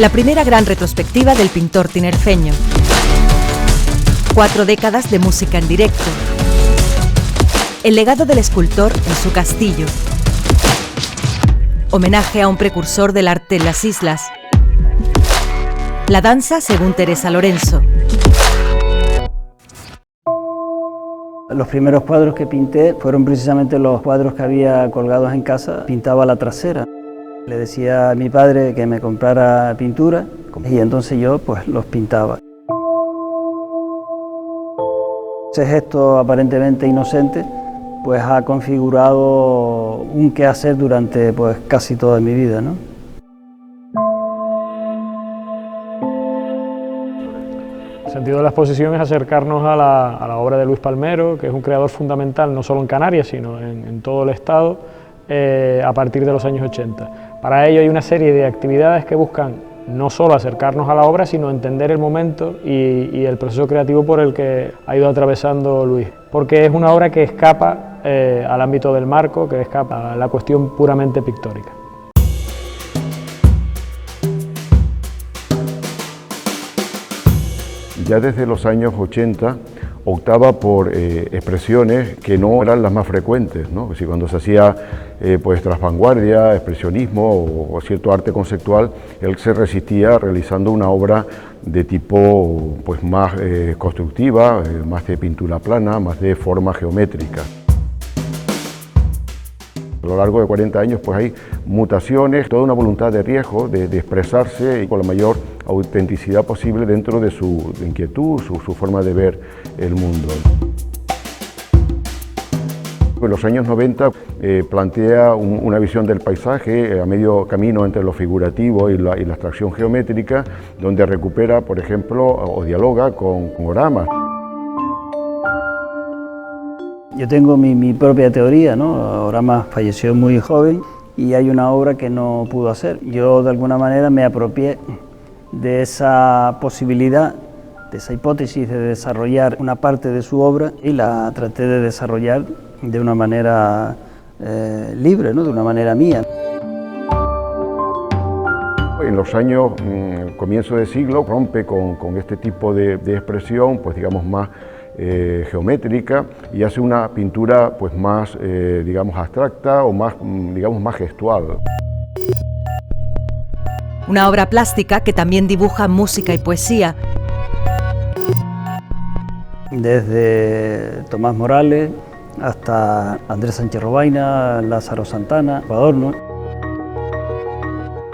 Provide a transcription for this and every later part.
La primera gran retrospectiva del pintor tinerfeño. 4 décadas de música en directo. El legado del escultor en su castillo. Homenaje a un precursor del arte en las islas. La danza según Teresa Lorenzo. Los primeros cuadros que pinté fueron precisamente los cuadros que había colgados en casa. Pintaba la trasera. Le decía a mi padre que me comprara pintura y entonces yo pues los pintaba. Ese gesto aparentemente inocente pues ha configurado un quehacer durante pues casi toda mi vida, ¿no? El sentido de la exposición es acercarnos a la obra de Luis Palmero, que es un creador fundamental no solo en Canarias, sino en todo el estado, a partir de los años 80. Para ello hay una serie de actividades que buscan no solo acercarnos a la obra, sino entender el momento y el proceso creativo por el que ha ido atravesando Luis, porque es una obra que escapa al ámbito del marco, que escapa a la cuestión puramente pictórica. Ya desde los años 80 optaba por expresiones que no eran las más frecuentes, ¿no? Es decir, cuando se hacía pues trasvanguardia, expresionismo o cierto arte conceptual, él se resistía realizando una obra de tipo pues más constructiva, más de pintura plana, más de forma geométrica. A lo largo de 40 años pues hay mutaciones, toda una voluntad de riesgo, de expresarse con la mayor autenticidad posible dentro de su inquietud, su forma de ver el mundo. En los años 90 plantea una visión del paisaje a medio camino entre lo figurativo y la abstracción geométrica, donde recupera, por ejemplo, o dialoga con Orama. Yo tengo mi propia teoría, ¿no? Orama falleció muy joven y hay una obra que no pudo hacer. Yo de alguna manera me apropié de esa posibilidad, de esa hipótesis de desarrollar una parte de su obra y la traté de desarrollar de una manera libre, ¿no? De una manera mía. En los años comienzo de siglo rompe con este tipo de expresión, pues digamos más geométrica, y hace una pintura pues más digamos abstracta o más digamos más gestual. Una obra plástica que también dibuja música y poesía. Desde Tomás Morales hasta Andrés Sánchez Robaina, Lázaro Santana, Adorno.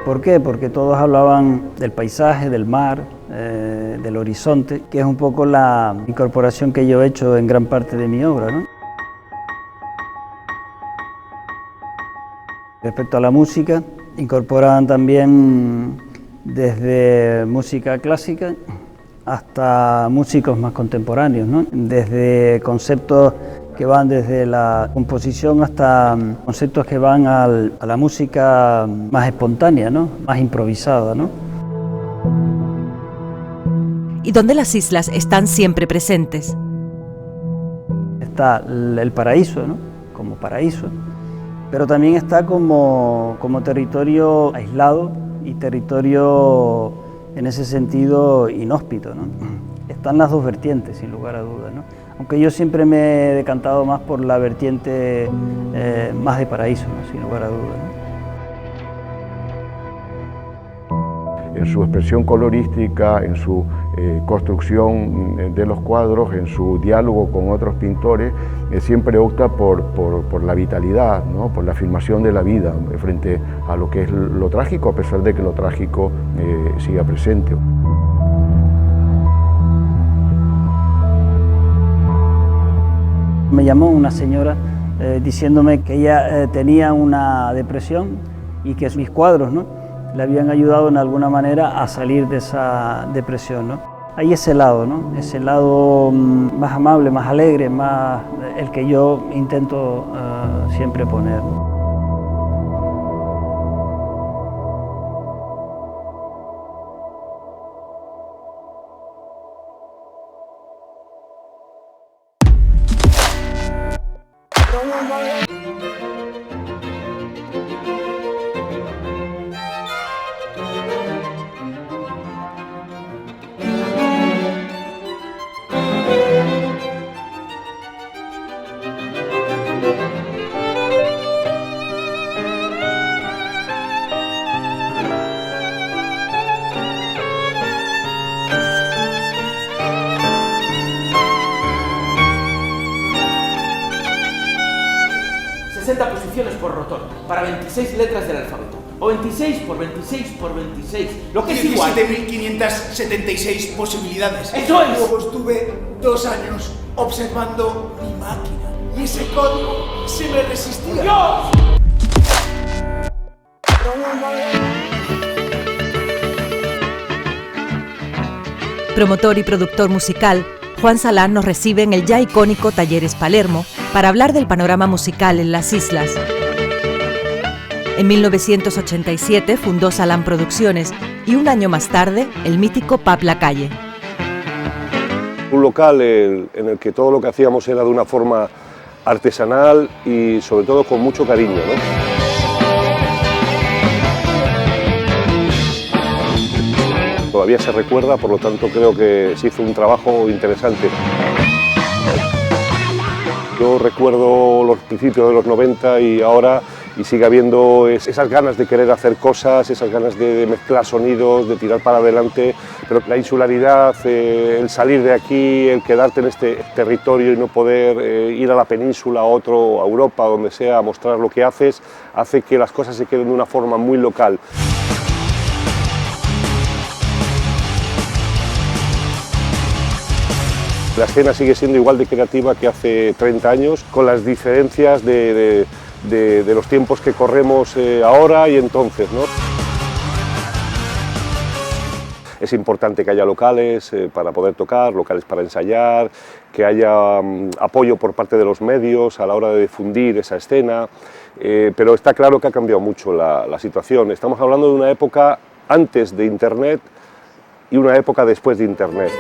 ¿Por qué? Porque todos hablaban del paisaje, del mar, del horizonte, que es un poco la incorporación que yo he hecho en gran parte de mi obra, ¿no? Respecto a la música, incorporaban también desde música clásica hasta músicos más contemporáneos, ¿no? Desde conceptos que van desde la composición hasta conceptos que van a la música más espontánea, ¿no? Más improvisada, ¿no? Y donde las islas están siempre presentes. Está el paraíso, ¿no? Como paraíso, pero también está como territorio aislado y territorio en ese sentido inhóspito, ¿no? Están las dos vertientes, sin lugar a dudas, ¿no? Aunque yo siempre me he decantado más por la vertiente más de paraíso, ¿no? Sin lugar a dudas, ¿no? En su expresión colorística, en su construcción de los cuadros, en su diálogo con otros pintores, siempre opta por la vitalidad, ¿no? Por la afirmación de la vida frente a lo que es lo trágico, a pesar de que lo trágico siga presente. Me llamó una señora diciéndome que ella tenía una depresión y que mis cuadros, ¿no?, le habían ayudado en alguna manera a salir de esa depresión, ¿no? Hay ese lado, ¿no? Ese lado más amable, más alegre, más el que yo intento siempre poner, ¿no? 60 posiciones por rotor, para 26 letras del alfabeto. O 26 por 26 por 26, lo que es igual. 17.576 posibilidades. ¡Eso es! Luego estuve 2 años observando mi máquina y ese código se me resistía. ¡Dios! Promotor y productor musical, Juan Salán nos recibe en el ya icónico Talleres Palermo para hablar del panorama musical en las islas. En 1987 fundó Salán Producciones y un año más tarde el mítico Pub La Calle. Un local en el que todo lo que hacíamos era de una forma artesanal y sobre todo con mucho cariño, ¿no? Todavía se recuerda, por lo tanto creo que se hizo un trabajo interesante. Yo recuerdo los principios de los 90 y ahora y sigue habiendo esas ganas de querer hacer cosas, esas ganas de mezclar sonidos, de tirar para adelante, pero la insularidad, el salir de aquí, el quedarte en este territorio y no poder ir a la península, a otro, a Europa, donde sea, a mostrar lo que haces, hace que las cosas se queden de una forma muy local. La escena sigue siendo igual de creativa que hace 30 años, con las diferencias de los tiempos que corremos ahora y entonces, ¿no? Es importante que haya locales para poder tocar, locales para ensayar, que haya apoyo por parte de los medios a la hora de difundir esa escena, pero está claro que ha cambiado mucho la situación. Estamos hablando de una época antes de Internet y una época después de Internet.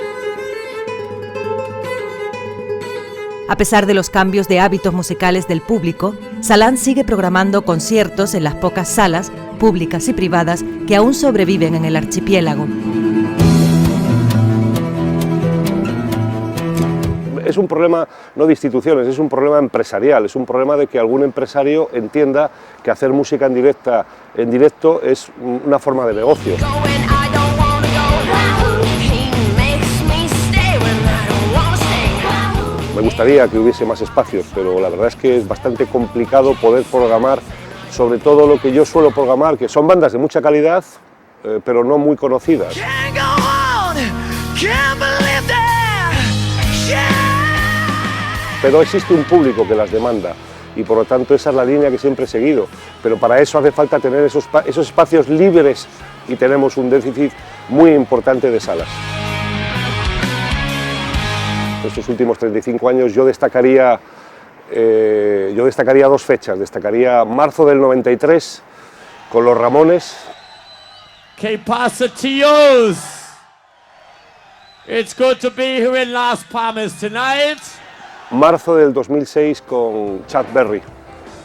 A pesar de los cambios de hábitos musicales del público, Salán sigue programando conciertos en las pocas salas, públicas y privadas, que aún sobreviven en el archipiélago. Es un problema no de instituciones, es un problema empresarial, es un problema de que algún empresario entienda que hacer música en directo es una forma de negocio. Me gustaría que hubiese más espacios, pero la verdad es que es bastante complicado poder programar sobre todo lo que yo suelo programar, que son bandas de mucha calidad, pero no muy conocidas. Pero existe un público que las demanda y por lo tanto esa es la línea que siempre he seguido, pero para eso hace falta tener esos espacios libres y tenemos un déficit muy importante de salas. En estos últimos 35 años yo destacaría 2 fechas, destacaría marzo del 93 con los Ramones. ¿Qué pasa, tíos? It's good to be here in Las Palmas tonight. Marzo del 2006 con Chuck Berry.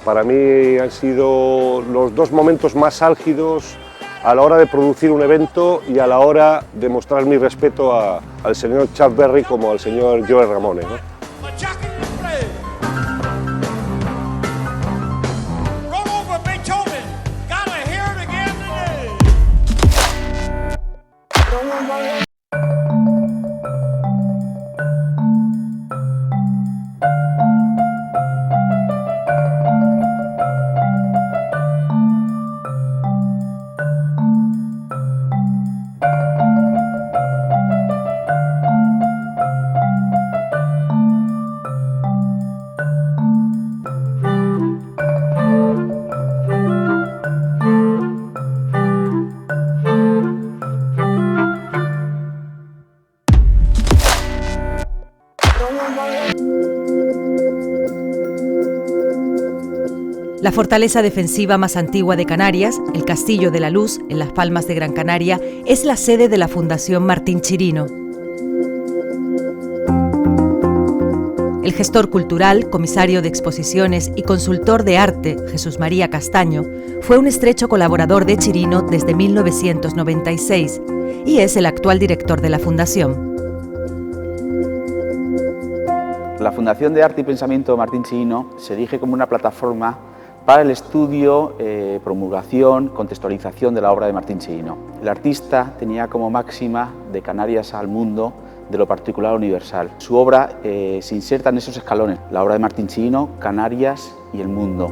Para mí han sido los 2 momentos más álgidos a la hora de producir un evento y a la hora de mostrar mi respeto al señor Chuck Berry como al señor Joey Ramone, ¿no? La fortaleza defensiva más antigua de Canarias, el Castillo de la Luz, en Las Palmas de Gran Canaria, es la sede de la Fundación Martín Chirino. El gestor cultural, comisario de exposiciones y consultor de arte, Jesús María Castaño, fue un estrecho colaborador de Chirino desde 1996 y es el actual director de la Fundación. La Fundación de Arte y Pensamiento Martín Chirino se erige como una plataforma para el estudio, promulgación, contextualización de la obra de Martín Chirino. El artista tenía como máxima de Canarias al mundo de lo particular a lo universal. Su obra se inserta en esos escalones, la obra de Martín Chirino, Canarias y el mundo.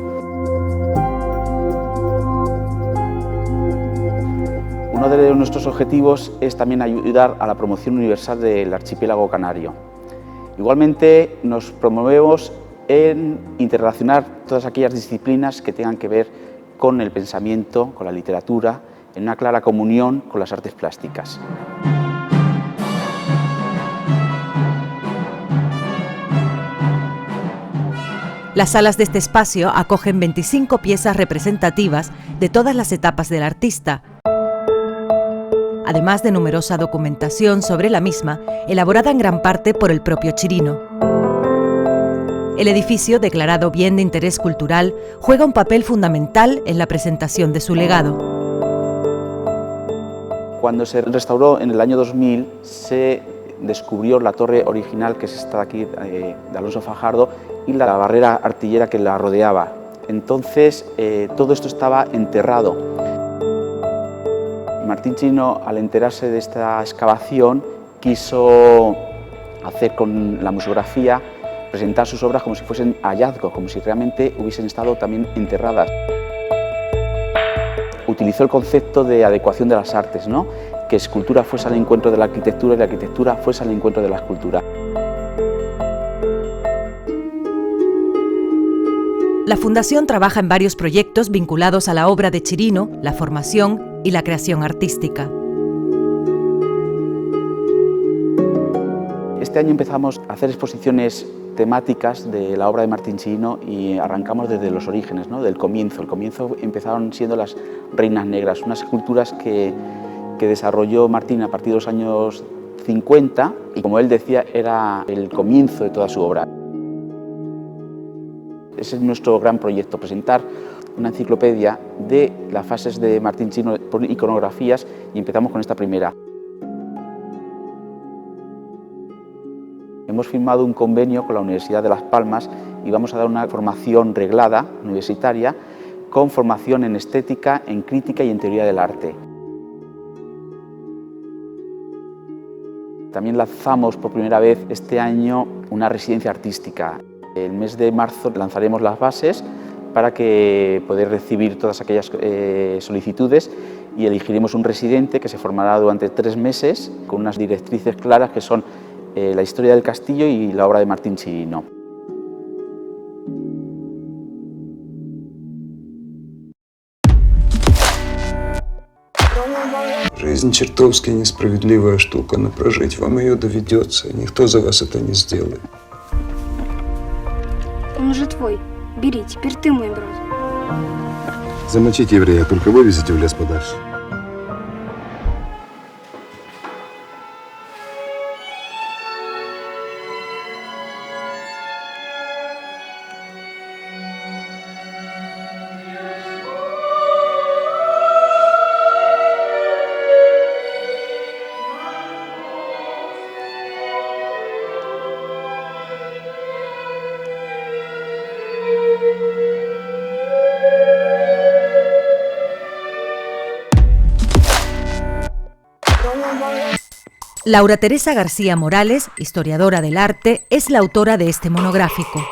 Uno de nuestros objetivos es también ayudar a la promoción universal del archipiélago canario. Igualmente nos promovemos en interrelacionar todas aquellas disciplinas que tengan que ver con el pensamiento, con la literatura, en una clara comunión con las artes plásticas. Las salas de este espacio acogen 25 piezas representativas de todas las etapas del artista, además de numerosa documentación sobre la misma, elaborada en gran parte por el propio Chirino. El edificio, declarado bien de interés cultural, juega un papel fundamental en la presentación de su legado. Cuando se restauró en el año 2000, se descubrió la torre original, que es esta de aquí, de Alonso Fajardo, y la barrera artillera que la rodeaba. Entonces, todo esto estaba enterrado. Martín Chirino, al enterarse de esta excavación, quiso hacer con la museografía, presentar sus obras como si fuesen hallazgos, como si realmente hubiesen estado también enterradas. Utilizó el concepto de adecuación de las artes, ¿no? Que escultura fuese al encuentro de la arquitectura y la arquitectura fuese al encuentro de la escultura. La Fundación trabaja en varios proyectos vinculados a la obra de Chirino, la formación y la creación artística. Este año empezamos a hacer exposiciones temáticas de la obra de Martín Chirino y arrancamos desde los orígenes, ¿no? Del comienzo. El comienzo empezaron siendo las Reinas Negras, unas esculturas que desarrolló Martín a partir de los años 50 y, como él decía, era el comienzo de toda su obra. Ese es nuestro gran proyecto, presentar una enciclopedia de las fases de Martín Chirino por iconografías, y empezamos con esta primera. Hemos firmado un convenio con la Universidad de Las Palmas y vamos a dar una formación reglada universitaria con formación en estética, en crítica y en teoría del arte. También lanzamos por primera vez este año una residencia artística. El mes de marzo lanzaremos las bases para que poder recibir todas aquellas solicitudes y elegiremos un residente que se formará durante 3 meses con unas directrices claras que son la historia del castillo y la obra de Martín Chirino. Жизнь чертовски несправедливая штука, но прожить вам ее доведется, и никто за вас это не сделает. Он уже твой. Бери, теперь ты мой брат. Замочить еврея, только вывезите в лес подальше. Laura Teresa García Morales, historiadora del arte, es la autora de este monográfico.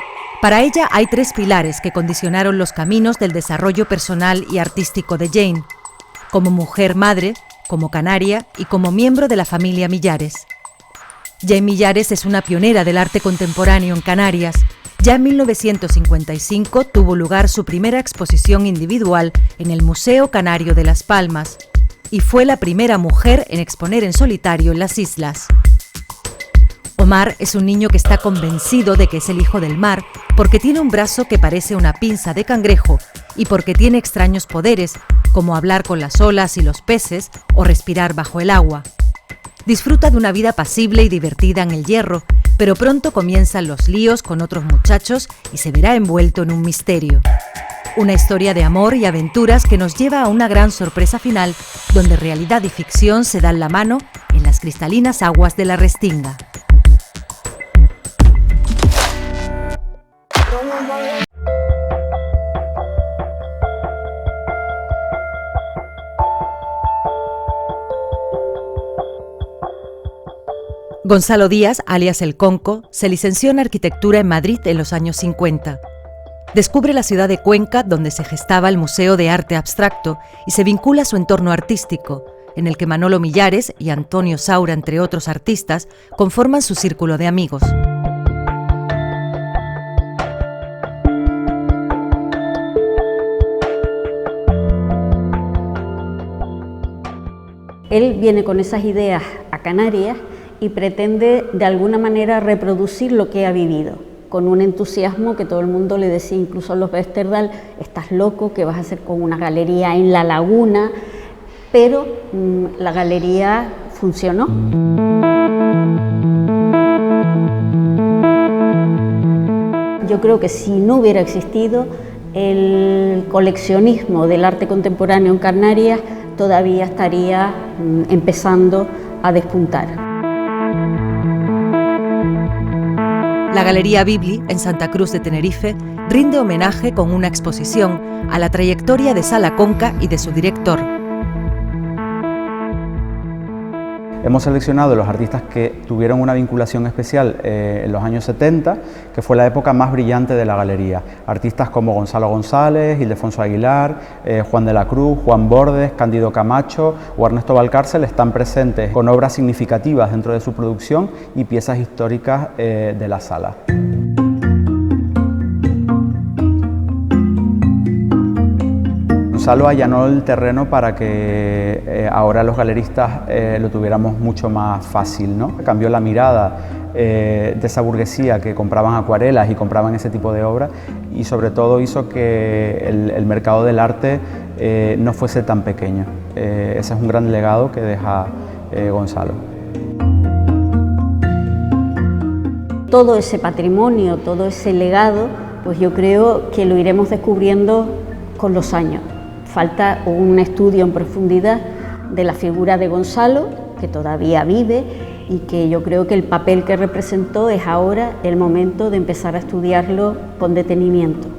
Para ella hay 3 pilares que condicionaron los caminos del desarrollo personal y artístico de Jane, como mujer madre, como canaria y como miembro de la familia Millares. Jane Millares es una pionera del arte contemporáneo en Canarias. Ya en 1955 tuvo lugar su primera exposición individual en el Museo Canario de Las Palmas, y fue la primera mujer en exponer en solitario en las islas. Omar es un niño que está convencido de que es el hijo del mar porque tiene un brazo que parece una pinza de cangrejo y porque tiene extraños poderes, como hablar con las olas y los peces o respirar bajo el agua. Disfruta de una vida pasible y divertida en el Hierro, pero pronto comienzan los líos con otros muchachos y se verá envuelto en un misterio. Una historia de amor y aventuras que nos lleva a una gran sorpresa final, donde realidad y ficción se dan la mano en las cristalinas aguas de la Restinga. Gonzalo Díaz, alias El Conco, se licenció en arquitectura en Madrid en los años 50. Descubre la ciudad de Cuenca, donde se gestaba el Museo de Arte Abstracto, y se vincula a su entorno artístico, en el que Manolo Millares y Antonio Saura, entre otros artistas, conforman su círculo de amigos. Él viene con esas ideas a Canarias y pretende de alguna manera reproducir lo que ha vivido, con un entusiasmo que todo el mundo le decía, incluso a los Westerdal, estás loco, ¿qué vas a hacer con una galería en la laguna? Pero la galería funcionó. Yo creo que si no hubiera existido el coleccionismo del arte contemporáneo en Canarias, todavía estaría empezando a despuntar. La Galería Bibli, en Santa Cruz de Tenerife, rinde homenaje con una exposición a la trayectoria de Sala Conca y de su director. Hemos seleccionado los artistas que tuvieron una vinculación especial en los años 70, que fue la época más brillante de la galería. Artistas como Gonzalo González, Ildefonso Aguilar, Juan de la Cruz, Juan Bordes, Cándido Camacho o Ernesto Valcárcel están presentes con obras significativas dentro de su producción y piezas históricas de la sala. Gonzalo allanó el terreno para que ahora los galeristas lo tuviéramos mucho más fácil, ¿no? Cambió la mirada de esa burguesía que compraban acuarelas y compraban ese tipo de obras, y sobre todo hizo que el mercado del arte no fuese tan pequeño. Ese es un gran legado que deja Gonzalo. Todo ese patrimonio, todo ese legado, pues yo creo que lo iremos descubriendo con los años. Falta un estudio en profundidad de la figura de Gonzalo, que todavía vive, y que yo creo que el papel que representó es ahora el momento de empezar a estudiarlo con detenimiento.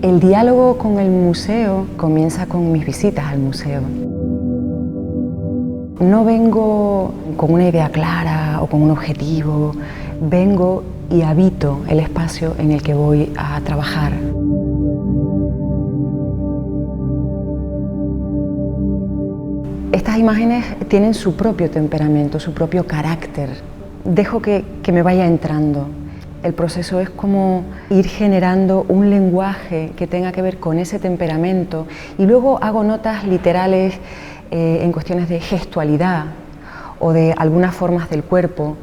El diálogo con el museo comienza con mis visitas al museo. No vengo con una idea clara o con un objetivo, vengo y habito el espacio en el que voy a trabajar. Estas imágenes tienen su propio temperamento, su propio carácter. Dejo que me vaya entrando. El proceso es como ir generando un lenguaje que tenga que ver con ese temperamento, y luego hago notas literales en cuestiones de gestualidad o de algunas formas del cuerpo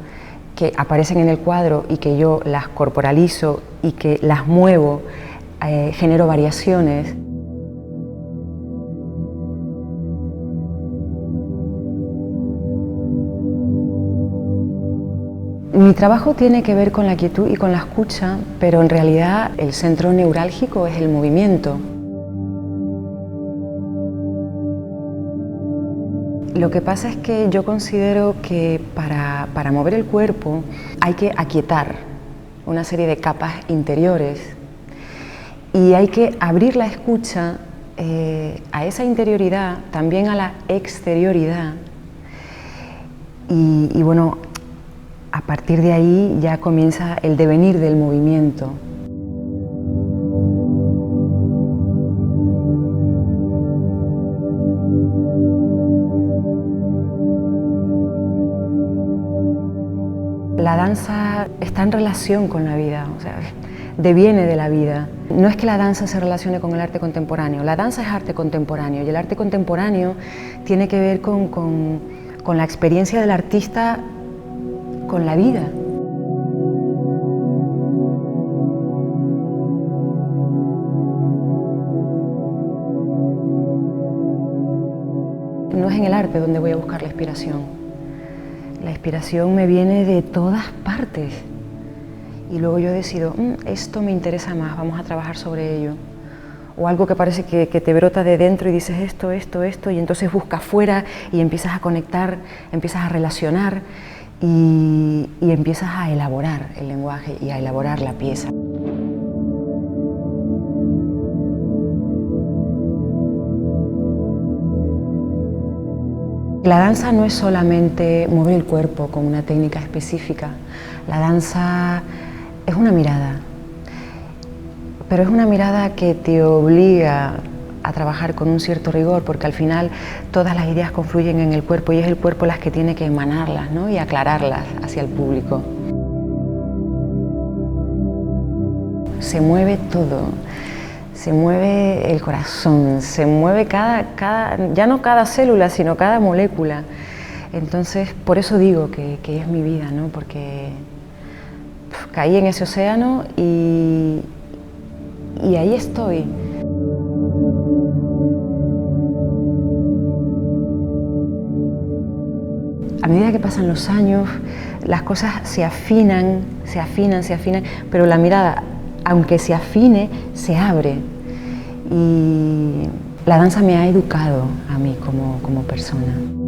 que aparecen en el cuadro y que yo las corporalizo y que las muevo, genero variaciones. Mi trabajo tiene que ver con la quietud y con la escucha, pero en realidad el centro neurálgico es el movimiento. Lo que pasa es que yo considero que para mover el cuerpo hay que aquietar una serie de capas interiores y hay que abrir la escucha a esa interioridad, también a la exterioridad y bueno, a partir de ahí ya comienza el devenir del movimiento. La danza está en relación con la vida, o sea, deviene de la vida. No es que la danza se relacione con el arte contemporáneo, la danza es arte contemporáneo y el arte contemporáneo tiene que ver con la experiencia del artista con la vida. No es en el arte donde voy a buscar la inspiración. La inspiración me viene de todas partes y luego yo decido, esto me interesa más, vamos a trabajar sobre ello. O algo que parece que te brota de dentro y dices esto, y entonces buscas fuera y empiezas a conectar, empiezas a relacionar y empiezas a elaborar el lenguaje y a elaborar la pieza. La danza no es solamente mover el cuerpo con una técnica específica, la danza es una mirada, pero es una mirada que te obliga a trabajar con un cierto rigor, porque al final todas las ideas confluyen en el cuerpo y es el cuerpo las que tiene que emanarlas, ¿no? Y aclararlas hacia el público. Se mueve todo. Se mueve el corazón, se mueve ya no cada célula, sino cada molécula. Entonces, por eso digo que es mi vida, ¿no? Porque caí en ese océano y ahí estoy. A medida que pasan los años, las cosas se afinan, pero la mirada, aunque se afine, se abre. Y la danza me ha educado a mí como persona.